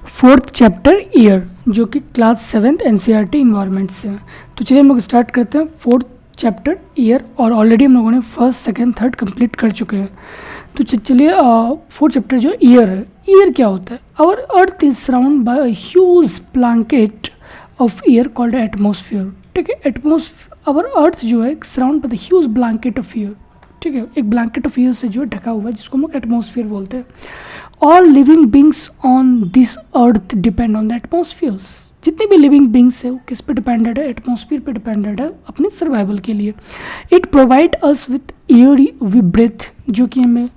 Fourth chapter year, जो कि class 7th NCERT environment से है। तो चलिए हम लोग स्टार्ट करते हैं फोर्थ चैप्टर ईयर, और ऑलरेडी हम लोगों ने फर्स्ट सेकंड थर्ड कंप्लीट कर चुके हैं। तो चलिए फोर्थ चैप्टर जो ईयर है, ईयर क्या होता है? Our earth is surround by a huge blanket of air called atmosphere. ठीक है, आवर अर्थ जो है surround by the huge blanket of air. ठीक है, एक ब्लैंकेट ऑफ ईयर से जो है ढका हुआ है, जिसको हम लोग एटमॉस्फेयर बोलते हैं। All living beings on this earth depend on the atmospheres. जितने भी लिविंग बींग्स है वो किस पे डिपेंडेड है? एटमॉस्फेयर पे डिपेंडेड है अपने सर्वाइवल के लिए। It provide us with air we breathe, जो कि हमें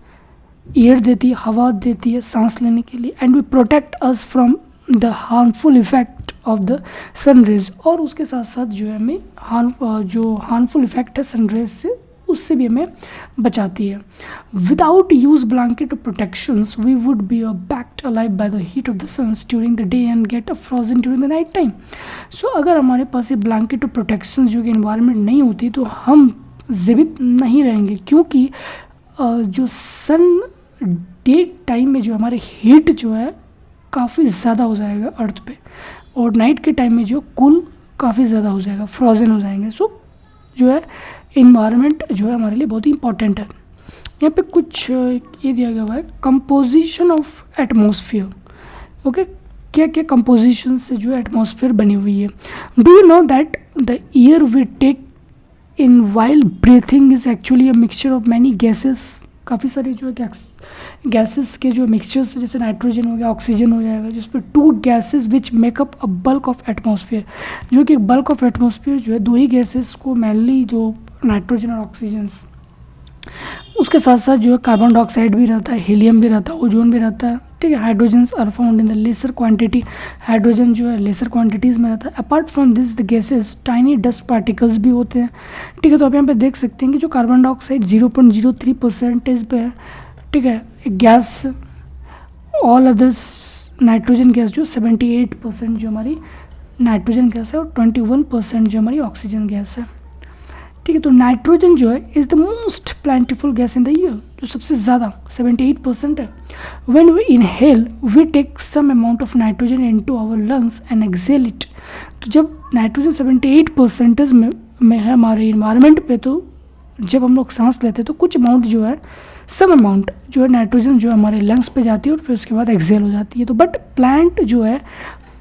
एयर देती है, हवा देती है सांस लेने के लिए। And we protect us from the harmful effect of the sun rays, और उसके साथ साथ जो है हमें जो हार्मफुल इफेक्ट है सन रेज से, उससे भी हमें बचाती है। Without use blanket of protections we would be baked alive by the heat of the sun's during the day and get frozen during the night time. So अगर हमारे पास ये ब्लैंकेट ऑफ प्रोटेक्शन जो कि इन्वायरमेंट नहीं होती तो हम जीवित नहीं रहेंगे, क्योंकि जो सन डे टाइम में जो हमारे हीट जो है काफ़ी ज़्यादा हो जाएगा अर्थ पे, और नाइट के टाइम में जो कूल काफ़ी ज़्यादा हो जाएगा, फ्रोजन हो जाएंगे। सो जो है इन्वायरमेंट जो है हमारे लिए बहुत ही इंपॉर्टेंट है। यहाँ पे कुछ ये दिया गया हुआ है, कंपोजिशन ऑफ एटमॉस्फेयर। ओके, क्या क्या कंपोजिशन से जो है एटमॉस्फेयर बनी हुई है? Do you know that the air we take in while breathing is actually a mixture of many gases. काफ़ी सारे जो है गैसेस के जो मिक्सचर्स, जैसे नाइट्रोजन हो गया, ऑक्सीजन हो जाएगा, जिस पर two gases which make up a bulk of atmosphere. जो कि बल्क ऑफ एटमॉस्फेयर जो है दो ही गैसेस को, मेनली जो नाइट्रोजन और ऑक्सीजन, उसके साथ साथ जो है कार्बन डाइऑक्साइड भी रहता है, हीलियम भी रहता है, ओजोन भी रहता है। ठीक है, hydrogens are found in the lesser quantity. Hydrogen जो है लेसर क्वांटिटीज़ में रहता है। Apart from this the gases tiny dust particles भी होते हैं। ठीक है, तो आप यहाँ पे देख सकते हैं कि जो कार्बन डाइऑक्साइड 0.03% पे है। ठीक है, gas all others, nitrogen gas जो 78% जो हमारी नाइट्रोजन गैस है, और 21% जो हमारी ऑक्सीजन गैस है। ठीक है, तो नाइट्रोजन जो है is the most plentiful gas in the air, जो सबसे ज़्यादा 78% है। When we inhale we take some amount of nitrogen into our lungs and exhale it. तो जब नाइट्रोजन 78% में है हमारे इन्वायरमेंट पे, तो जब हम लोग सांस लेते हैं तो कुछ अमाउंट जो है, सम अमाउंट जो है नाइट्रोजन जो है हमारे लंग्स पे जाती है, और फिर उसके बाद एक्सेल हो जाती है। तो बट प्लांट जो है,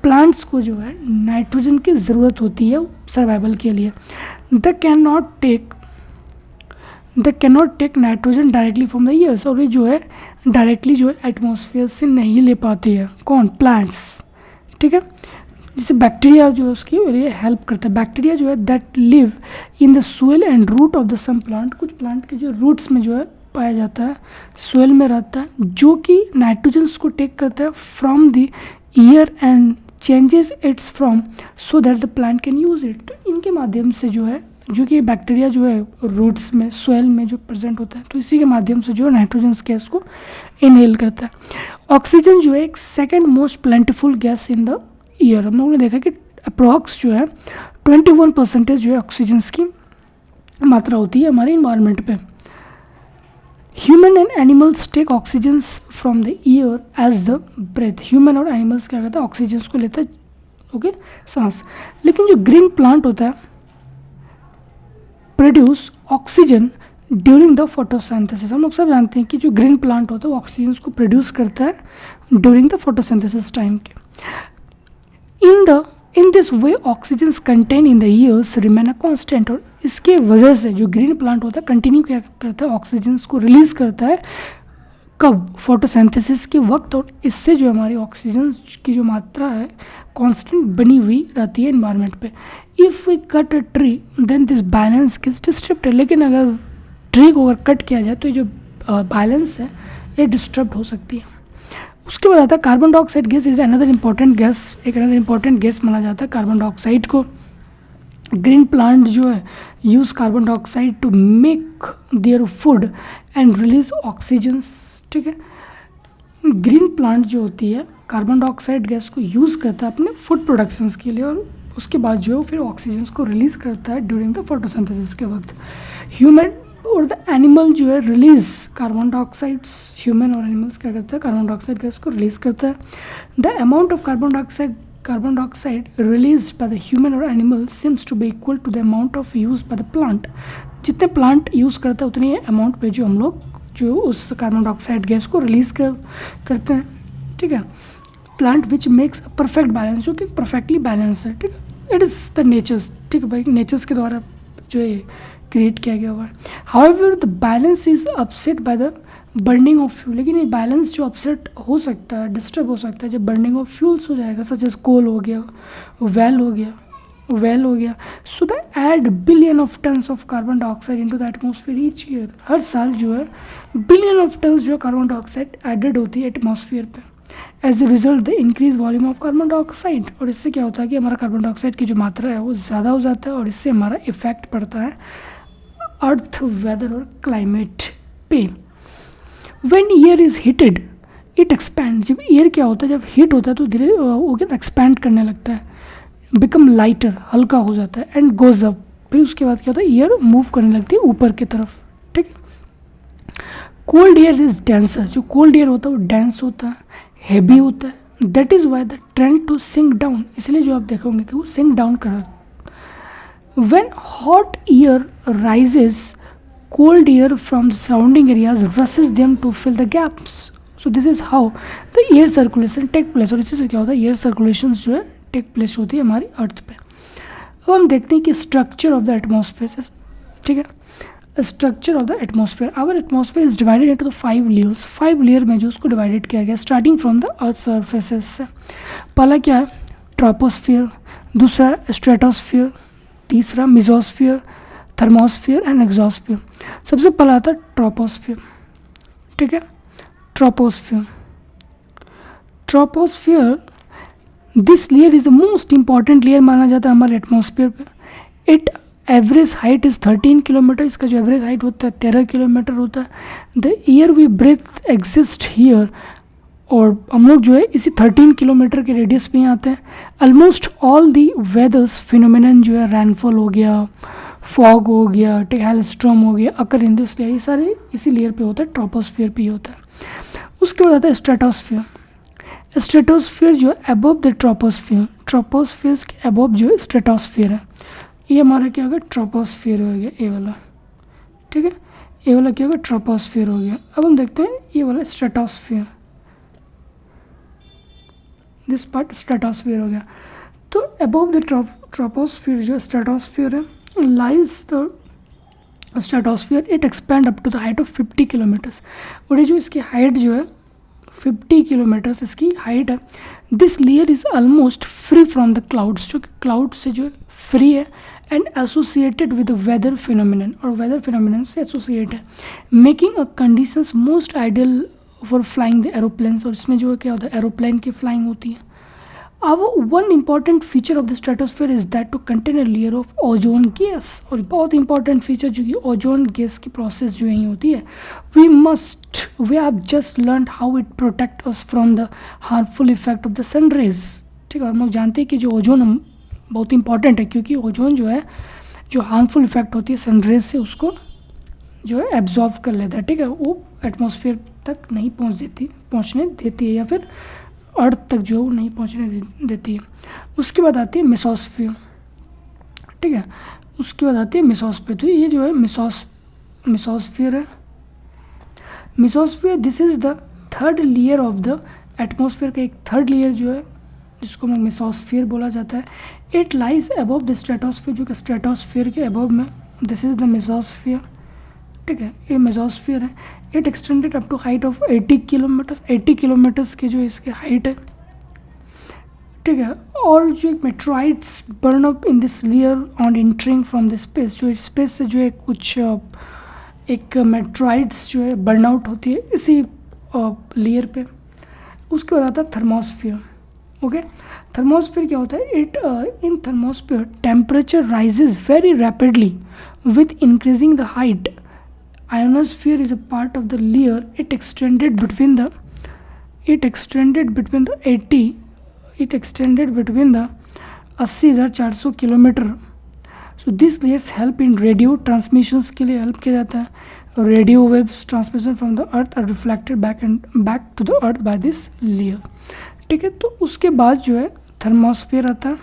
प्लांट्स को जो है नाइट्रोजन की ज़रूरत होती है सर्वाइवल के लिए। They can not take nitrogen directly from the airs, और ये जो है डायरेक्टली जो है एटमॉस्फेयर से नहीं ले पाती है। कौन? प्लांट्स। ठीक है, जैसे बैक्टीरिया जो है उसकी लिए हेल्प करता है। बैक्टीरिया जो है that live in the soil and root of the some plant, कुछ प्लांट के जो रूट्स में जो है पाया जाता है, सोइल में रहता है, जो कि नाइट्रोजन को टेक करता है from the year and changes it's from so that the plant can use it. इनके माध्यम से जो है, जो कि बैक्टीरिया जो है रूट्स में, सोइल में जो प्रेजेंट होता है, तो इसी के माध्यम से जो है नाइट्रोजन गैस को इनहेल करता है। ऑक्सीजन जो है एक second most प्लेंटिफुल gas in the year. हम लोगों ने देखा कि अप्रॉक्स जो है 21% जो है ऑक्सीजन की मात्रा होती है हमारे इन्वायरमेंट पे। Human and animals take oxygen from the air as the breath. Human और एनिमल्स क्या करता है? ऑक्सीजन को लेता है, ओके, सांस। लेकिन जो ग्रीन प्लांट होता है produce oxygen during the photosynthesis. हम लोग सब जानते हैं कि जो ग्रीन प्लांट होता है वो ऑक्सीजन को प्रोड्यूस करता है ड्यूरिंग द फोटोसिंथेसिस टाइम के। In this way oxygen contain in the years remain a constant, और इसके वजह से जो ग्रीन प्लांट होता है कंटिन्यू क्या करता है? ऑक्सीजन को रिलीज करता है। कब? फोटोसिंथेसिस के वक्त, और इससे जो हमारी ऑक्सीजन की जो मात्रा है कांस्टेंट बनी हुई रहती है इन्वायरमेंट पे। If we cut a tree then this balance gets disturbed. लेकिन अगर ट्री को अगर कट किया जाए तो ये जो बैलेंस है ये डिस्टर्ब हो सकती है। उसके बाद आता है carbon dioxide gas is another important gas. एक अनदर इंपॉर्टेंट गैस माना जाता है कार्बन डाइऑक्साइड को। ग्रीन प्लांट जो है use carbon dioxide to make their food and release oxygen. ठीक है, ग्रीन प्लांट जो होती है कार्बन डाइऑक्साइड गैस को यूज़ करता है अपने फूड प्रोडक्शंस के लिए, और उसके बाद जो है फिर ऑक्सीजन को रिलीज़ करता है ड्यूरिंग द फोटोसिंथेसिस के वक्त। ह्यूमन और द एनिमल जो है रिलीज कार्बन डाइऑक्साइड्स, ह्यूमन और एनिमल्स क्या करते हैं, कार्बन डाइऑक्साइड गैस को रिलीज करता है। The amount of carbon dioxide release by the human और animal seems to be equal to the amount of use by the plant. जितने plant use करता है उतनी अमाउंट पे जो हम लोग जो उस कार्बन डाइऑक्साइड गैस को रिलीज करते हैं, ठीक है। Plant which makes a perfect balance, जो कि परफेक्टली बैलेंस है, ठीक है। इट इज़ द नेचर्स, ठीक है भाई, नेचर्स के द्वारा जो है क्रिएट किया गया हुआ है। However the balance is upset by the burning of fuel, लेकिन ये बैलेंस जो अपसेट हो सकता है, डिस्टर्ब हो सकता है जब बर्निंग ऑफ फ्यूल्स हो जाएगा, सच एज कोल हो गया, वेल हो गया। So the add billion of tons of carbon dioxide into the atmosphere each year. हर साल जो है बिलियन ऑफ टन्स जो कार्बन डाइऑक्साइड एडेड होती है एटमॉस्फेयर पे। As a result the increase volume of carbon dioxide, और इससे क्या होता है कि हमारा कार्बन डाइऑक्साइड की जो मात्रा है वो ज़्यादा हो जाता है, और इससे हमारा इफेक्ट पड़ता है अर्थ, वेदर और क्लाइमेट पे। When air is heated it expand, जब एयर क्या होता है, जब हीट होता है तो धीरे वो क्या एक्सपैंड करने लगता है, बिकम लाइटर, हल्का हो जाता है, एंड गोज अप, फिर उसके बाद क्या होता है, एयर मूव करने लगती है ऊपर की तरफ, ठीक है। कोल्ड एयर इज डेंसर, जो कोल्ड एयर होता है वो डेंस होता है, हैवी होता है। That is why the trend to sink down, इसलिए जो आप देखोगे कि वो सिंक डाउन कर। When hot air rises, cold air from the surrounding areas rushes them to fill the gaps. So this is how the air circulation take place, और इसी से क्या होता है, एयर सर्कुलेशन जो है टेक प्लेस होती है हमारी अर्थ पे। अब हम देखते हैं कि स्ट्रक्चर ऑफ द एटमॉस्फेयर, ठीक है। Structure of the atmosphere, our atmosphere is divided into the 5 layers, 5 layer में जो उसको डिवाइडेड किया गया starting from the earth surfaces से। पहला क्या है, ट्रोपोस्फियर, दूसरा स्ट्रेटोस्फियर, तीसरा मिजोस्फियर, थर्मोस्फियर एंड एक्सोस्फियर। सबसे पहला आता है ट्रोपोस्फियर, ठीक है। Troposphere this layer is the most important layer माना जाता है हमारे एटमॉस्फेयर पे। It average height is 13 kilometre, इसका जो एवरेज हाइट होता है 13 किलोमीटर होता है। The air we breathe exist here, और हम लोग जो है इसी 13 किलोमीटर के रेडियस में आते हैं। ऑलमोस्ट ऑल दी वेदर्स फिनोमिनन जो है, रैनफॉल हो गया, फॉग हो गया, हेलस्टॉर्म हो गया, अकर इन दिस लेयर, ये सारे इसी लेयर पे होता है, ट्रोपोस्फियर पे ही होता है। उसके बाद आता है स्ट्रेटोस्फियर। स्ट्रेटोस्फियर जो है अबव द ट्रोपोस्फियर, ट्रोपोस्फियर के अबव जो है स्ट्रेटोस्फियर है। ये हमारा क्या होगा, ट्रोपोस्फियर हो गया, ये वाला, ठीक है। ये वाला क्या होगा, ट्रोपोस्फियर हो गया। अब हम देखते हैं ये वाला स्ट्रेटोस्फियर, दिस पार्ट स्ट्रेटोस्फियर हो गया। तो अबव द ट्रोपोस्फियर जो स्ट्रेटोस्फियर है, lies the stratosphere, it expand up to the height of 50 kilometres, और ये जो इसकी हाइट जो है 50 किलोमीटर्स इसकी हाइट है। This layer is almost free from the clouds, जो कि क्लाउड से जो फ्री है, and associated with weather phenomenon, और वेदर फिनोमिनन से एसोसिएट है, making a conditions most ideal for flying the aeroplanes, और इसमें जो है क्या होता है, एरोप्लेन की फ्लाइंग होती है। अब one important feature of the stratosphere is that to contain a layer of ozone gas, और बहुत इंपॉर्टेंट फीचर जो कि ओजोन गैस की प्रोसेस जो यही होती है। We have just learn how it protect us from the harmful effect of the sun rays, ठीक है। हम लोग जानते हैं कि जो ओजोन बहुत इंपॉर्टेंट है, क्योंकि ओजोन जो है जो हार्मफुल इफेक्ट होती है सन रेज से, उसको जो है एब्जॉर्व कर लेता है, ठीक है। वो एटमॉस्फेयर तक नहीं पहुंचने देती है, या फिर अर्थ तक जो वो नहीं पहुंचने देती है। उसके बाद आती है मेसोस्फीयर, ठीक है। उसके बाद आती है मेसोस्फीयर। तो ये जो है मेसोस्फीयर है। Mesosphere this is the third layer of the atmosphere का एक थर्ड लेयर जो है, जिसको मैं मेसोस्फीयर बोला जाता है। It lies above the stratosphere, जो कि स्ट्रेटोस्फीयर के अबव में, दिस इज़ द मेसोस्फीयर, ठीक है। ये मेसोस्फीयर है। It extended up to height of 80 kilometres, 80 kilometres की जो इसकी हाइट है, ठीक है। और जो एक meteoroids burn up in this layer on entering from the space, जो स्पेस से जो है कुछ एक मेट्रॉइड्स जो है बर्न आउट होती है इसी लेयर पे। उसके बाद आता है थर्मोस्फीयर, ओके। थर्मोस्फीयर क्या होता है, it in thermosphere temperature rises very rapidly with increasing the height. Ionosphere is a part of the layer. It extended between the 80,400 kilometre so this layers help in radio transmissions के लिए help किया जाता है. Radio waves transmission from the earth are reflected back to the earth by this layer. ठीक है, तो उसके बाद जो है थर्मोस्फीयर आता है.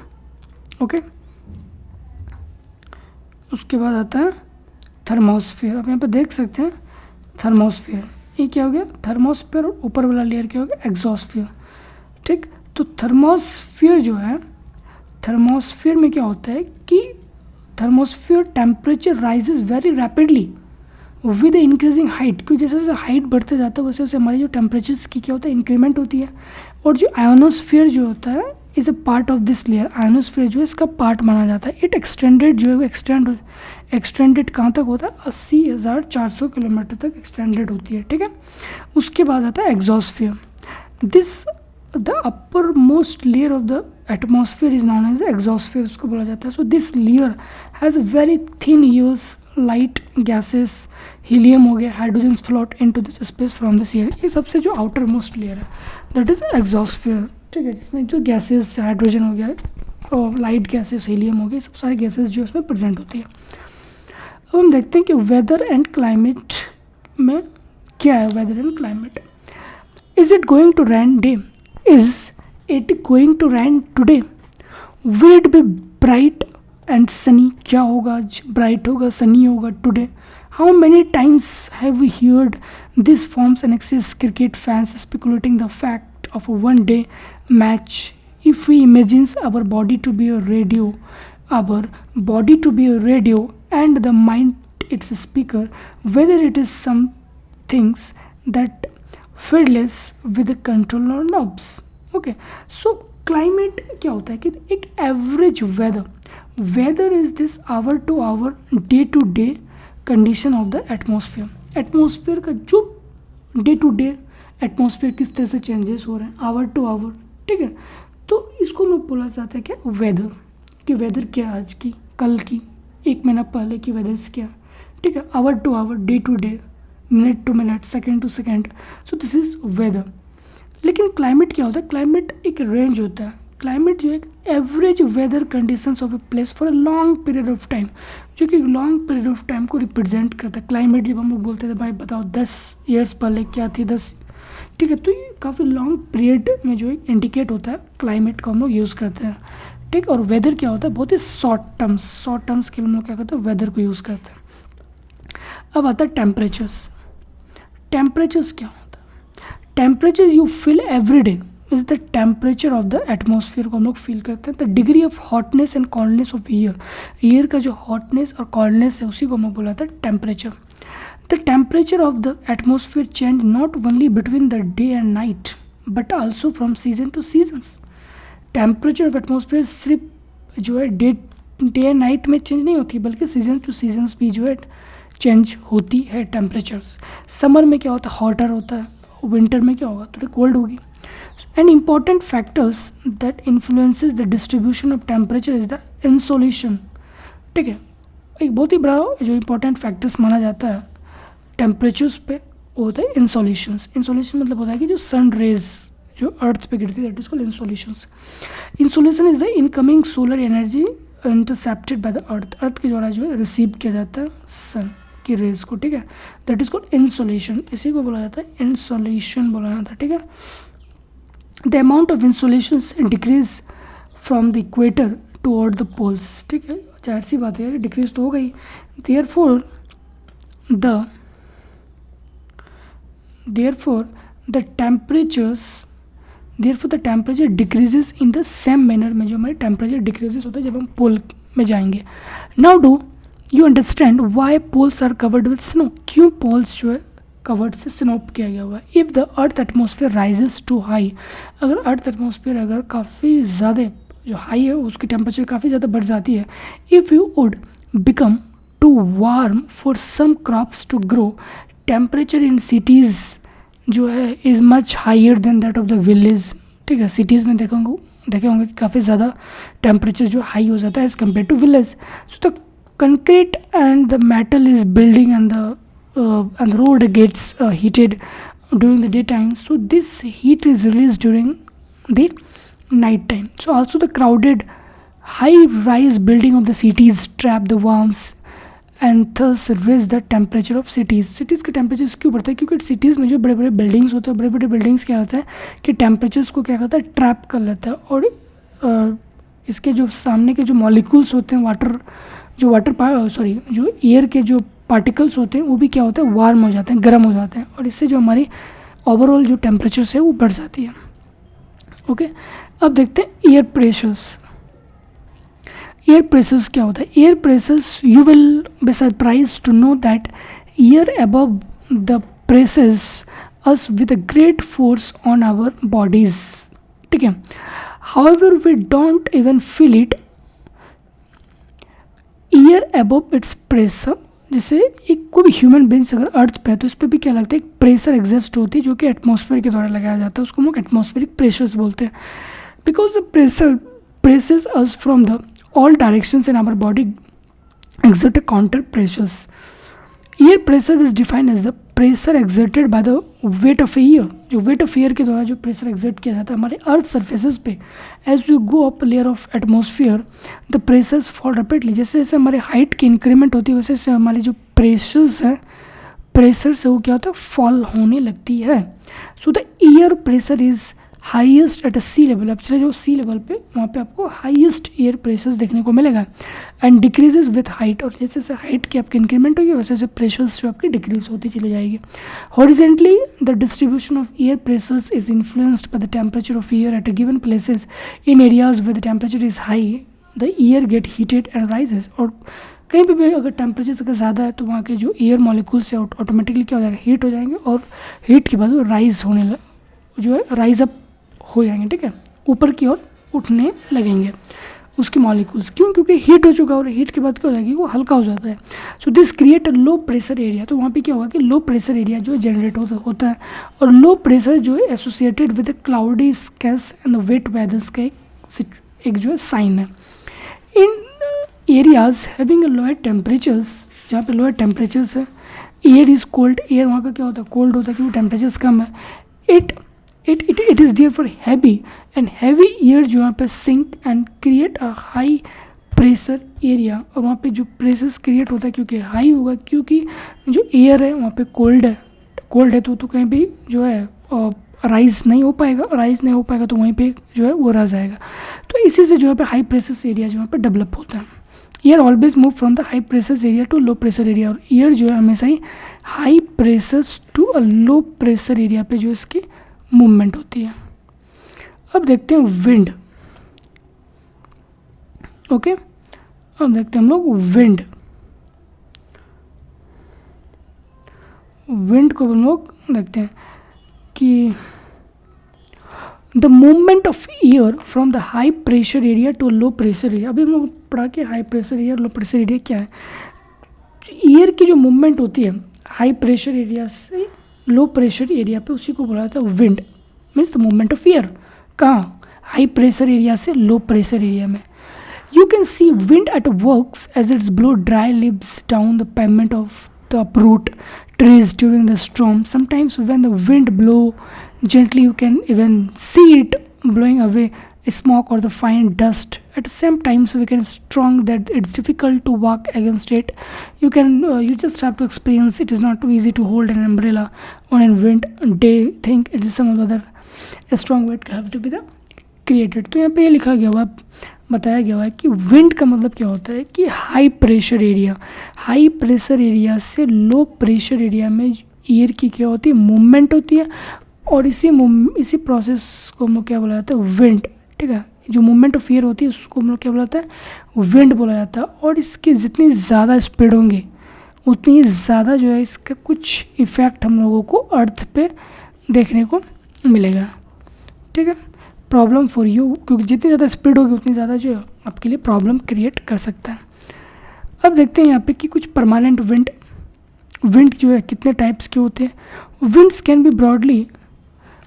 ओके, उसके बाद आता है थर्मोस्फीयर. आप यहाँ पे देख सकते हैं थर्मोस्फीयर, ये क्या हो गया थर्मोस्फीयर, और ऊपर वाला लेयर क्या हो गया एग्जॉस्फीयर. ठीक, तो थर्मोस्फीयर जो है, थर्मोस्फीयर में क्या होता है कि thermosphere temperature rises very rapidly with increasing height, क्योंकि जैसे जैसे हाइट बढ़ते जाता है वैसे वैसे हमारी जो टेम्परेचर्स की क्या होता है इंक्रीमेंट होती है. और जो आयोनोस्फीयर जो होता है is a part of this layer, ionosphere जो है इसका पार्ट माना जाता है. इट एक्सटेंडेड जो है वो एक्सटेंडेड कहाँ तक होता है 80,400 किलोमीटर तक एक्सटेंडेड होती है. ठीक है, उसके बाद आता है exosphere. This the upper most layer of the atmosphere is known as exosphere, उसको बोला जाता है. So this layer has very thin airs light gases, helium हो गया, hydrogen float into this space from this air. ये सबसे जो outer most layer है दैट इज एग्जॉस्फेयर. ठीक है, जिसमें जो गैसेस हाइड्रोजन हो गया और लाइट गैसेस हीलियम हो गया, सब सारी गैसेस जो इसमें प्रेजेंट होती है. अब हम देखते हैं कि वेदर एंड क्लाइमेट में क्या है. Weather and climate, is it going to rain day, is it going to rain today, will it be bright and sunny, क्या होगा आज ब्राइट होगा सनी होगा today. How many times have we heard this forms an excess cricket fans speculating the fact of a one day match. If we imagines our body to be a radio, our body to be a radio and the mind its speaker, whether it is some things that fiddles with the control or knobs. Okay, so climate क्या होता है कि एक average weather is this hour to hour day to day condition of the atmosphere. Atmosphere का जो day to day atmosphere किस तरह से चेंजेस हो रहे हैं आवर टू आवर. ठीक है, तो इसको मैं बोला जाता है क्या वेदर, कि वेदर क्या आज की, कल की, एक महीना पहले की वेदर्स क्या. ठीक है, hour to hour, day to day, minute to minute, second to second. So this is weather. लेकिन क्लाइमेट क्या होता है, क्लाइमेट एक रेंज होता है. क्लाइमेट जो एक average weather conditions of a place for a long period of time, जो कि लॉन्ग पीरियड ऑफ टाइम को रिप्रेजेंट करता है. क्लाइमेट जब हम लोग बोलते थे भाई बताओ 10 ईयर्स पहले क्या थी 10. ठीक है, तो ये काफ़ी लॉन्ग पीरियड में जो इंडिकेट होता है क्लाइमेट को हम लोग यूज़ करते हैं. ठीक, और वेदर क्या होता है बहुत ही शॉर्ट टर्म्स के लिए हम लोग क्या करते हैं वेदर को यूज़ करते हैं. अब आता है टेम्परेचर्स. टेम्परेचर्स क्या होता है, temperature you feel every day is the temperature of the atmosphere को हम लोग फील करते हैं. The degree of hotness and coldness of year का जो हॉटनेस और कोल्डनेस है उसी को हम लोग बोला था temperature. The temperature of the atmosphere change not only between the day and night but also from season two seasons. Temperature of atmosphere सिर्फ जो है डे एंड नाइट में चेंज नहीं होती बल्कि सीजन टू सीजन्स भी जो है चेंज होती है. टेम्परेचर्स समर में क्या होता है हॉटर होता है, विंटर में क्या होगा थोड़ी कोल्ड होगी. And important factors that influences the distribution of temperature is the insolation. ठीक है, एक बहुत ही बड़ा जो इम्पोर्टेंट फैक्टर्स माना जाता है टेम्परेचर्स पे वो होता है इंसोलेशन. इंसोलेशन मतलब होता है कि जो सन रेज जो अर्थ पे गिरती है that is called insolation. Insolation is the incoming solar energy intercepted by the earth के द्वारा जो है रिसीव किया जाता है सन की रेज को. ठीक है, दैट इज कॉल्ड इंसोलेशन. इसी को बोला जाता है इंसोलेशन बोला जाता है. ठीक है, the amount of insolation decrease from the equator toward the poles. ठीक है, जाहिर सी बात है डिक्रीज तो हो गई. Therefore the temperature decreases in the same manner में जो हमारे टेम्परेचर डिक्रीजेज होता है जब हम पोल में जाएंगे. Now do you understand why poles are covered with snow. क्यों पोल्स जो है कवर्ड से स्नोप किया गया हुआ है. If the earth atmosphere rises to high, अगर अर्थ एटमोसफियर अगर काफ़ी ज़्यादा जो हाई है उसकी टेम्परेचर काफ़ी ज़्यादा बढ़ जाती है. If you would become too warm for some crops to grow, temperature in cities जो है is much higher than that of the village. ठीक है, सिटीज़ में देखे होंगे कि काफ़ी ज़्यादा टेम्परेचर जो हाई हो जाता है as compare to village. So the concrete and the metal is building and the road gets heated during the daytime. So this heat is released during the night time. So also the crowded high rise building of the cities trap the warms and thus raise the temperature of cities का temperature क्यों बढ़ता है? क्योंकि cities में जो बड़े बड़े buildings होते हैं, बड़े बड़े बिल्डिंग्स क्या होता है कि टेम्परेचर्स को क्या करता है, ट्रैप कर लेता है, और इसके जो सामने के जो मॉलिक्यूल्स होते हैं, जो एयर के जो पार्टिकल्स होते हैं वो भी क्या होते हैं, वार्म हो जाते हैं, गर्म हो जाते हैं, और इससे जो हमारी ओवरऑल जो टेम्परेचर्स है वो बढ़ जाती है। ओके, अब देखते हैं एयर प्रेशर्स। एयर प्रेशर्स क्या होता है? Air pressures, you will be surprise to know that air above the presses us with a great force on our bodies. ठीक है, however we don't even feel it. Air above its pressure, जैसे एक कोई भी human beings अगर अर्थ पे है तो इस पर भी क्या लगता है, एक प्रेशर एग्जिस्ट होती है जो कि एटमॉस्फेयर के द्वारा लगाया जाता है, उसको हम लोग एटमॉस्फेरिक प्रेशर्स बोलते हैं। Because the pressure presses us from the all directions in our body exert a counter pressures. Air pressure is defined as the pressure exerted by the weight of air. जो weight of air के द्वारा जो pressure exert किया जाता है हमारे अर्थ surfaces पे, as we go up layer of atmosphere the pressures fall rapidly. जैसे जैसे हमारे height की increment होती है वैसे वैसे हमारे जो pressures है, प्रेशर से वो क्या होता है, फॉल होने लगती है। So the air pressure is highest at a sea level. अब चले जो सी लेवल पे, वहाँ पे आपको हाईएस्ट एयर प्रेशर्स देखने को मिलेगा एंड डिक्रीजेज विथ हाइट, और जैसे जैसे हाइट की आपकी इंक्रीमेंट होगी वैसे वैसे प्रेशर्स जो आपकी डिक्रीज होती चली जाएगी। Horizontally the distribution of air pressures is influenced by the temperature of air at a given places. In areas with the temperature is high the air gate heated and rises. और कहीं पे भी अगर temperature से ज़्यादा है तो वहाँ के जो एयर मॉलिक्यूल्स है ऑटोमेटिकली क्या हो जाएगा, हीट हो जाएंगे, और हीट के बाद वो राइज होने जो है राइज अप हो जाएंगे। ठीक है, ऊपर की ओर उठने लगेंगे उसके मॉलिक्यूल्स। क्यों? क्योंकि हीट हो चुका है, और हीट के बाद क्या हो जाएगी, वो हल्का हो जाता है। So this create a low pressure area. तो वहाँ पे क्या होगा कि लो प्रेशर एरिया जो जनरेट होता है, और लो प्रेशर जो है associated with cloudy skies and wet weathers का एक जो है साइन है। In areas having lower temperatures, जहाँ पे लोअर टेम्परेचर्स है, एयर इज़ कोल्ड, एयर वहाँ का क्या होता है, कोल्ड होता है क्योंकि टेम्परेचर्स कम है। It is therefore heavy, and heavy air जो यहाँ पे sink and create a high pressure area. और वहाँ पे जो प्रेशर्स क्रिएट होता है क्योंकि हाई होगा, क्योंकि जो एयर है वहाँ पे कोल्ड है तो कहीं भी जो है राइज नहीं हो पाएगा तो वहीं पे जो है वो रह जाएगा। तो इसी से जो है पे हाई प्रेशर एरिया जो है पे डेवलप होता है। Air always move from the high pressure area to low pressure area, और एयर जो है हमेशा ही high pressure to a low pressure area पे जो इसकी मूवमेंट होती है। अब देखते हैं विंड। ओके, अब देखते हैं हम लोग विंड को हम लोग देखते हैं कि the movement of air from the high pressure area to low pressure area. अभी हम लोग पढ़ा कि हाई प्रेशर एरिया और लो प्रेशर एरिया क्या है। एयर की जो मूवमेंट होती है हाई प्रेशर एरिया से लो प्रेशर एरिया पे, उसी को बोला जाता है wind. Means the movement of air कहाँ, हाई प्रेशर एरिया से लो प्रेशर एरिया में। You can see wind at works as it's blow dry leaves down the pavement of the uproot trees during the storm. Sometimes when the wind blow gently, you can even see it blowing away smoke or the fine dust. At the same time, so we can strong that it's difficult to walk against it. You just have to experience. It is not too easy to hold an umbrella on a wind day. Think it is some other strong wind have to be the created. तो यहाँ पे ये लिखा गया हुआ, बताया गया हुआ है कि विंड का मतलब क्या होता है कि हाई प्रेशर एरिया से लो प्रेशर एरिया में एयर की क्या होती है, मूवमेंट होती है, और इसी प्रोसेस को हम लोग क्या बोला जाता है, विंड। ठीक है, जो मूवमेंट ऑफ एयर होती है उसको हम लोग क्या बोला जाता है, विंड बोला जाता है। और इसकी जितनी ज़्यादा स्पीड होंगे उतनी ज़्यादा जो है इसका कुछ इफ़ेक्ट हम लोगों को अर्थ पे देखने को मिलेगा। ठीक है, प्रॉब्लम फॉर यू, क्योंकि जितनी ज़्यादा स्पीड होगी उतनी ज़्यादा जो है आपके लिए प्रॉब्लम क्रिएट कर सकता है। अब देखते हैं यहाँ पे कि कुछ परमानेंट विंड जो है कितने टाइप्स के होते हैं। Winds can be broadly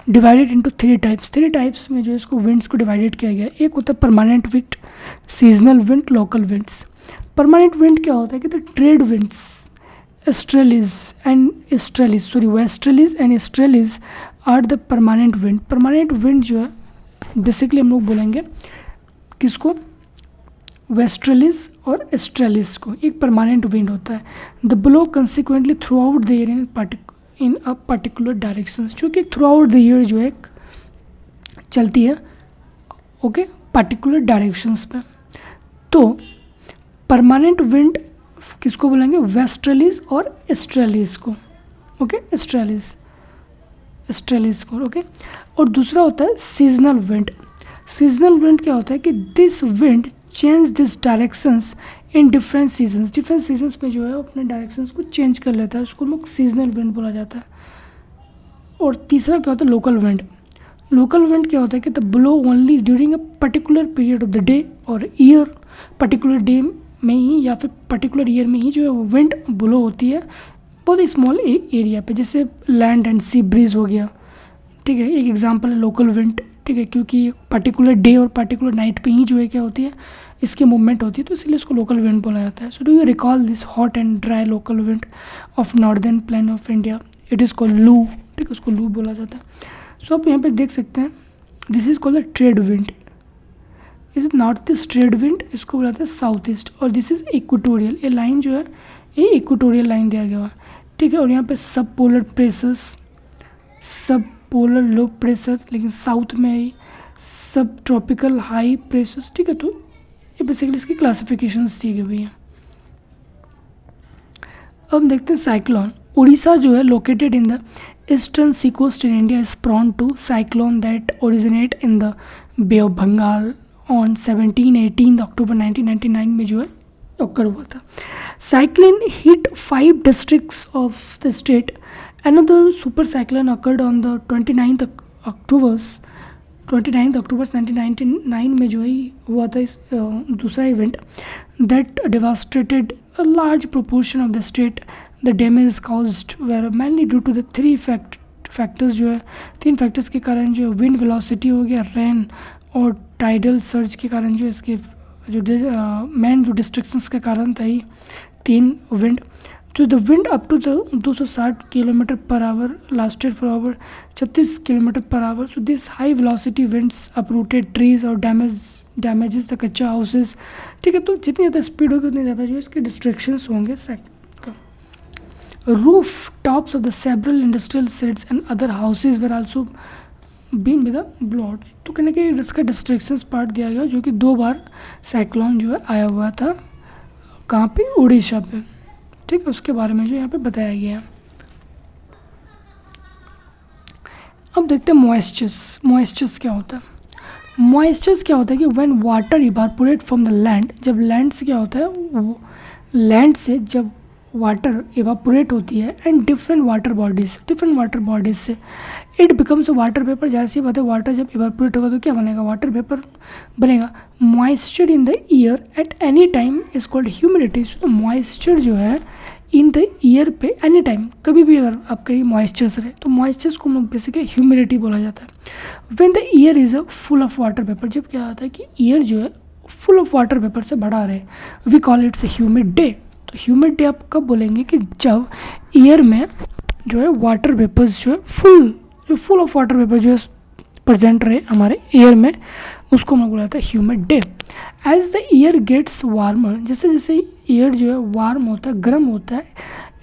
divided into 3 types. 3 types में जो है इसको विंड्स को डिवाइडेड किया गया। एक होता है permanent wind, seasonal wind, local winds. Permanent wind क्या होता है कि the trade winds westerlies and easterlies are the permanent wind. Permanent wind जो है बेसिकली हम लोग बोलेंगे किसको, वेस्ट्रलिस और एस्ट्रेलिस को एक परमानेंट विंड होता है। The blow consequently through out the year in a particular direction, जो कि थ्रू आउट द ईयर जो है चलती है ओके पर्टिकुलर डायरेक्शंस पे। तो परमानेंट विंड किसको बोलेंगे? वेस्ट्रलिस और एस्ट्रेलिस को ओके एस्ट्रेलिस को ओके। और दूसरा होता है सीजनल विंड। सीजनल विंड क्या होता है कि this wind change this directions in different seasons में जो है अपने डायरेक्शंस को चेंज कर लेता है, उसको हम लोग सीजनल विंड बोला जाता है। और तीसरा क्या होता है? Local wind. लोकल विंड क्या होता है कि the blow only during a particular period of the day और ईयर, पर्टिकुलर डे में ही या फिर पर्टिकुलर ईयर में ही जो है वो विंड ब्लो होती है बहुत ही स्मॉल एरिया पे, जैसे लैंड एंड सी ब्रीज हो गया, ठीक है, एक एग्जांपल है लोकल विंड, ठीक है, क्योंकि पर्टिकुलर डे और पर्टिकुलर नाइट पे ही जो है क्या होती है इसकी मूवमेंट होती है, तो इसलिए इसको लोकल विंड बोला जाता है। So do you recall this hot and dry local wind of northern plain of India? It is called लू, ठीक है, उसको लू बोला जाता है। सो आप यहाँ पे देख सकते हैं this is called the trade wind. Is north east trade wind, इसको बोला जाता है साउथ ईस्ट। और दिस इज़ इक्वेटोरियल, ये लाइन जो है ये इक्वेटोरियल लाइन दिया गया है, ठीक है। और यहाँ पे सब पोलर प्रेशर्स, सब पोलर लो प्रेशर, लेकिन साउथ में ही सब ट्रॉपिकल हाई प्रेशर्स, ठीक है। तो ये बेसिकली इसकी क्लासिफिकेशंस दी गई हैं। अब हम देखते हैं साइक्लोन। उड़ीसा जो है located in the eastern sea coast in India is prone to cyclone that originate in the bay of Bengal on 18 October 1999 में जो है occur हुआ था। Cyclone hit 5 districts of the state. Another super cyclone occurred on the 29th October 1999 में जो है हुआ था इस दूसरा event that devastated a large proportion of the state. The damage caused were mainly due to the 3 factors, जो है 3 factors के कारण जो विंड वेलोसिटी हो गया, रेन और टाइडल सर्ज के कारण जो इसके जो मेन जो डिस्ट्रक्शंस के कारण था ही 3 विंड। तो the wind up to the 260 kilometre per hour lasted for over 36 kilometre per hour. So this high velocity winds uprooted trees और डैमेजेस द कच्चा हाउसेज, ठीक है। तो जितनी ज़्यादा स्पीड होगी उतनी ज़्यादा जो इसके डिस्ट्रक्शंस होंगे। Roof tops of the several industrial sets and other houses were also been with the blot. तो कहने के इसका डिस्ट्रक्शंस पार्ट दिया गया, जो कि 2 बार साइक्लोन जो है आया हुआ था, कहाँ पे? उड़ीसा पे, ठीक है। उसके बारे में जो यहाँ पे बताया गया है। अब देखते हैं मॉइस्चर्स क्या होता है। मॉइस्चर्स क्या होता है कि when water evaporate from the land, जब लैंड से क्या होता है वो लैंड से जब वाटर इवापोरेट होती है एंड डिफरेंट वाटर बॉडीज से इट बिकम्स वाटर पेपर। जैसे बात है वाटर जब इवापोरेट होगा तो क्या बनेगा? वाटर पेपर बनेगा। Moisture in the year at any time is called humidity. तो मॉइस्चर जो है इन द ईयर पे एनी टाइम, कभी भी अगर आपके मॉइस्चर्स रहे तो मॉइस्चर्स को बेसिकली ह्यूमिडिटी बोला जाता है। When the year is full of water vapour, जब क्या होता है कि ईयर जो है फुल ऑफ वाटर पेपर से भरा रहे, we call it's a humid day. तो ह्यूमिड डे आप कब बोलेंगे? कि जब ईयर में जो है वाटर वेपर्स जो है फुल ऑफ वाटर वेपर जो है प्रेजेंट रहे हमारे ईयर में, उसको हम लोग बोलते हैं humid day. As the year gets warmer, जैसे जैसे ईयर जो है वार्म होता है, गर्म होता है,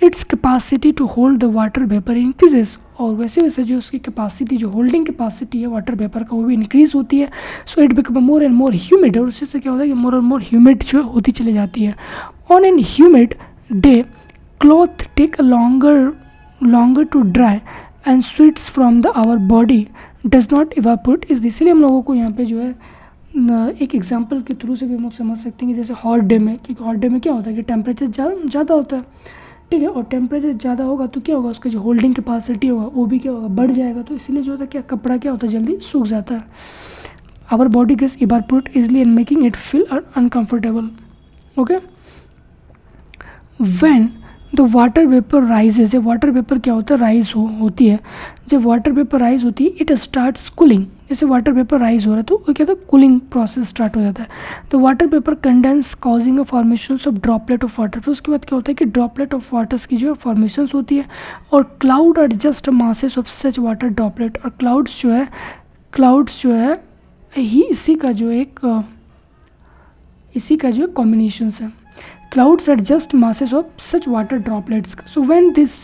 its capacity to hold the water vapour increases. और वैसे वैसे जो उसकी कैपेसिटी, जो होल्डिंग कैपेसिटी है वाटर वेपर का, वो भी इंक्रीज होती है। So it become more and more humid, और उससे क्या होता है कि मोर और मोर ह्यूमिड जो है होती चली जाती है। On an humid day cloth take longer to dry and sweats from the our body does not evaporate is। इसलिए हम लोगों को यहाँ पे जो है एक एग्जांपल के थ्रू से भी हम लोग समझ सकते हैं कि जैसे हॉट डे में, क्योंकि हॉट डे में क्या होता है कि टेम्परेचर ज़्यादा होता है, ठीक है। और टेम्परेचर ज़्यादा होगा तो क्या होगा, उसका जो होल्डिंग कैपेसिटी होगा वो भी क्या होगा, बढ़ जाएगा। तो इसलिए जो होता है क्या, कपड़ा क्या होता है जल्दी सूख जाता है। Our body gets evaporate easily and making it feel uncomfortable, okay. When the water vapour rises, जब वाटर वेपर क्या होता है राइज होती है, जब वाटर वेपर राइज होती है इट स्टार्ट्स कूलिंग। जैसे वाटर वेपर राइज हो रहा है तो वो क्या होता है, कूलिंग प्रोसेस स्टार्ट हो जाता है। तो water vapour condense causing a formation of droplet of water. फिर उसके बाद क्या होता है कि ड्रॉपलेट ऑफ वाटर्स की जो है फॉर्मेशन होती है। और cloud are just masses of such water droplet. और क्लाउड्स जो है ही इसी का जो एक इसी का जो है कॉम्बिनेशन है। Clouds are just masses of such water droplets. So when this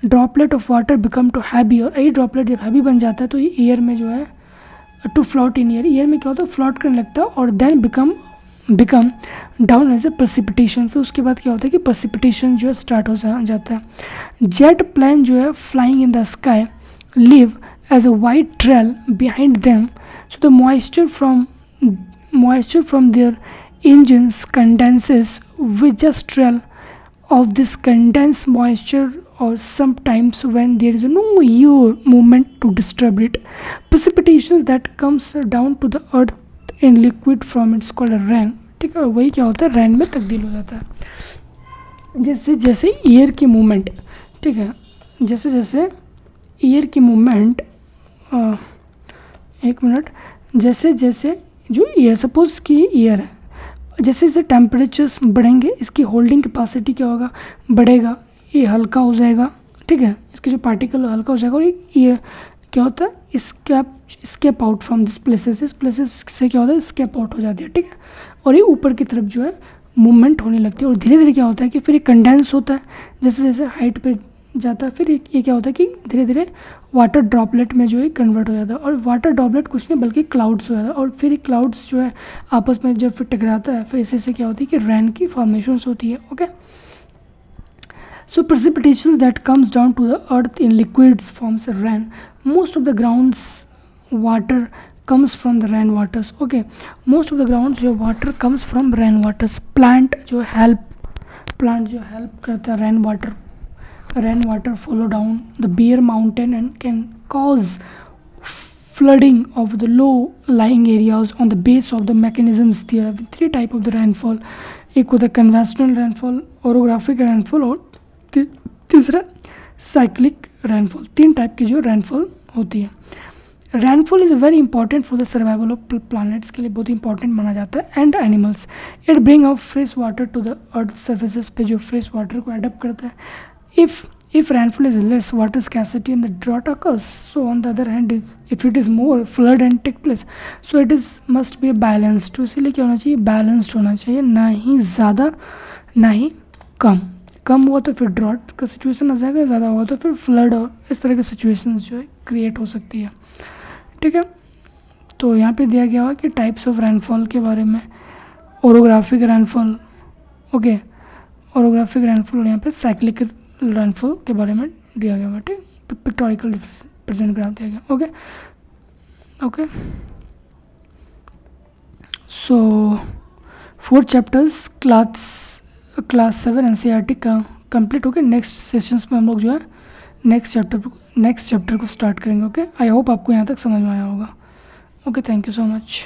droplet of water become too heavy, और ये ड्रॉपलेट जब हैवी बन जाता है तो ये एयर में जो है टू फ्लोट इन एयर में क्या होता है, फ्लोट करने लगता है और then become down as a precipitation. फिर उसके बाद क्या होता है कि प्रेसिपिटेशन जो है स्टार्ट हो जाता है। जेट प्लेन जो है flying in the sky leave as a white trail behind them, so the moisture from their engines condenses with just trail of this condensed moisture, or sometimes when there is no air movement to disturb it, precipitation that comes down to the earth in liquid form, it's called a rain। ठीक है, वही क्या होता है, rain में तब्दील हो जाता है। जैसे जैसे एयर की मूवमेंट, ठीक है, जैसे जैसे एयर की मूवमेंट, एक मिनट, जैसे जैसे जो एयर, सपोज कि एयर है, जैसे जैसे टेम्परेचर्स बढ़ेंगे इसकी होल्डिंग कैपेसिटी क्या होगा, बढ़ेगा, ये हल्का हो जाएगा। ठीक है, इसके जो पार्टिकल हल्का हो जाएगा और ये क्या होता है, escape out from this places, इस प्लेसेस से क्या होता है, स्केप आउट हो जाती है। ठीक है, और ये ऊपर की तरफ जो है मूवमेंट होने लगती है और धीरे धीरे क्या होता है कि फिर ये कंडेंस होता है, जैसे जैसे हाइट पे जाता है, फिर ये क्या होता है कि धीरे धीरे वाटर ड्रॉपलेट में जो है कन्वर्ट हो जाता है। और वाटर ड्रॉपलेट कुछ नहीं बल्कि क्लाउड्स हो जाता है, और फिर क्लाउड्स जो है आपस में जब फिर टकराता है, फिर इससे क्या होती है कि रेन की फॉर्मेशंस होती है। Okay, so precipitation that comes down to the earth in liquids forms rain. Most of the grounds water comes from the rain waters। okay, most of the grounds जो water comes from rain waters। plant जो help करता है rain water follow down the bare mountain and can cause flooding of the low lying areas on the base of the mechanisms। there are three type of the rainfall। एक होता है conventional rainfall, orographic rainfall और तीसरा cyclic rainfall। तीन type की जो rainfall होती है। Rainfall is very important for the survival of planets, के लिए बहुत इंपॉर्टेंट माना जाता है, and animals. It bring up fresh water to the earth surfaces पे, जो फ्रेश वाटर को एडप्ट करता है। If rainfall is less, water scarcity and the drought occurs. So on the other hand if it is more, flood and take place. So it is must be balanced. तो इसीलिए क्या होना चाहिए, balanced होना चाहिए, ना ही ज़्यादा ना ही कम हुआ तो फिर ड्रॉट का सिचुएशन आ जाएगा, ज़्यादा हुआ तो फिर फ्लड और इस तरह की सिचुएशन जो है क्रिएट हो सकती है। ठीक है, तो यहाँ पे दिया गया हुआ कि टाइप्स ऑफ रेनफॉल के बारे में, orographic rainfall, okay, orographic rainfall, और यहाँ पे साइक्लिक रेनफॉल के बारे में दिया गया हुआ। ठीक, पिक्टोरिकल प्रेजेंट ग्राफ दिया गया। ओके, सो 4 चैप्टर्स क्लास 7 NCERT का कंप्लीट हो गया। नेक्स्ट सेशंस में हम लोग जो है नेक्स्ट चैप्टर को स्टार्ट करेंगे। ओके, आई होप आपको यहाँ तक समझ में आया होगा। Okay, thank you so much.